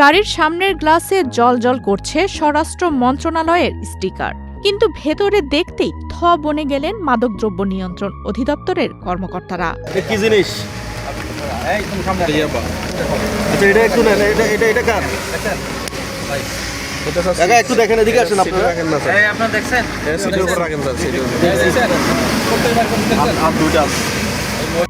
গাড়ির সামনের গ্লাসে জল করছে স্বরাষ্ট্র মন্ত্রণালয়ের স্টিকার, কিন্তু ভেতরে দেখতেই থ বনে গেলেন মাদকদ্রব্য নিয়ন্ত্রণ অধিদপ্তরের কর্মকর্তারা। কি জিনিস? একটু দেখেন, এদিকে আসেন আপনারা।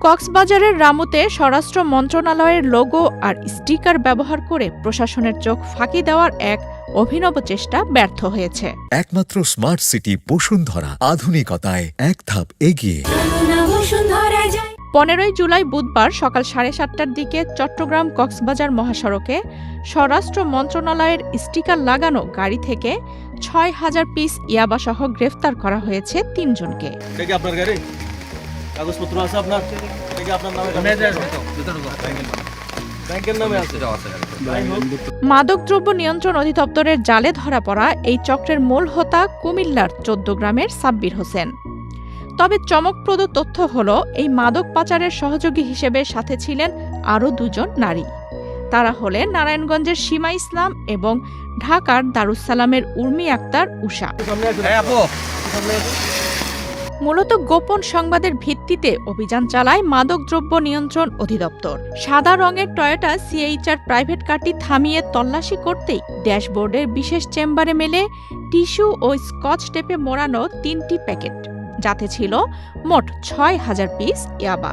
কক্সবাজারের রামুতে স্বরাষ্ট্র মন্ত্রণালয়ের লোগো আর স্টিকার ব্যবহার করে প্রশাসনের চোখ ফাঁকি দেওয়ার এক অভিনব চেষ্টা ব্যর্থ হয়েছে। একমাত্র স্মার্ট সিটি বসুন্ধরা, আধুনিকতায় এক ধাপ এগিয়ে। 15 জুলাই বুধবার সকাল 7:30টার দিকে চট্টগ্রাম কক্সবাজার মহাসড়কে স্বরাষ্ট্র মন্ত্রণালয়ের স্টিকার লাগানো গাড়ি থেকে 6,000 পিস ইয়াবাসহ গ্রেফতার করা হয়েছে 3 জনকে। আপনার গাড়ি কাগজপত্র আছে আপনার? ব্যাংকের নামে আছে। মাদকদ্রব্য নিয়ন্ত্রণ অধিদপ্তরের জালে ধরা পড়া এই চক্রের মূল হোতা কুমিল্লার 14 গ্রামের সাব্বির হোসেন। তবে চমকপ্রদ তথ্য হল, এই মাদক পাচারের সহযোগী হিসেবে সাথে ছিলেন আরও 2 জন নারী। তারা হলেন নারায়ণগঞ্জের সীমা ইসলাম এবং ঢাকার দারুস-সালামের উর্মি আক্তার উষা। মূলত গোপন সংবাদের ভিত্তিতে অভিযান চালায় মাদকদ্রব্য নিয়ন্ত্রণ অধিদপ্তর। সাদা রঙের টয়োটা সিএইচআর প্রাইভেট কারটি থামিয়ে তল্লাশি করতেই ড্যাশবোর্ডের বিশেষ চেম্বারে মেলে টিস্যু ও স্কচ টেপে মোড়ানো 3টি প্যাকেট, যাতে ছিল মোট 6,000 পিস ইয়াবা।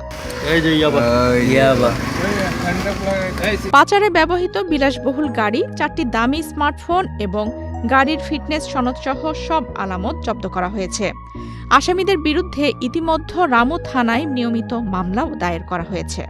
পাচারে ব্যবহৃত বিলাসবহুল গাড়ি, 4টি দামি স্মার্টফোন এবং গাড়ির ফিটনেস সনদসহ সব আলামত জব্দ করা হয়েছে। আসামিদের বিরুদ্ধে ইতিমধ্যে রামু থানায় নিয়মিত মামলাও দায়ের করা হয়েছে।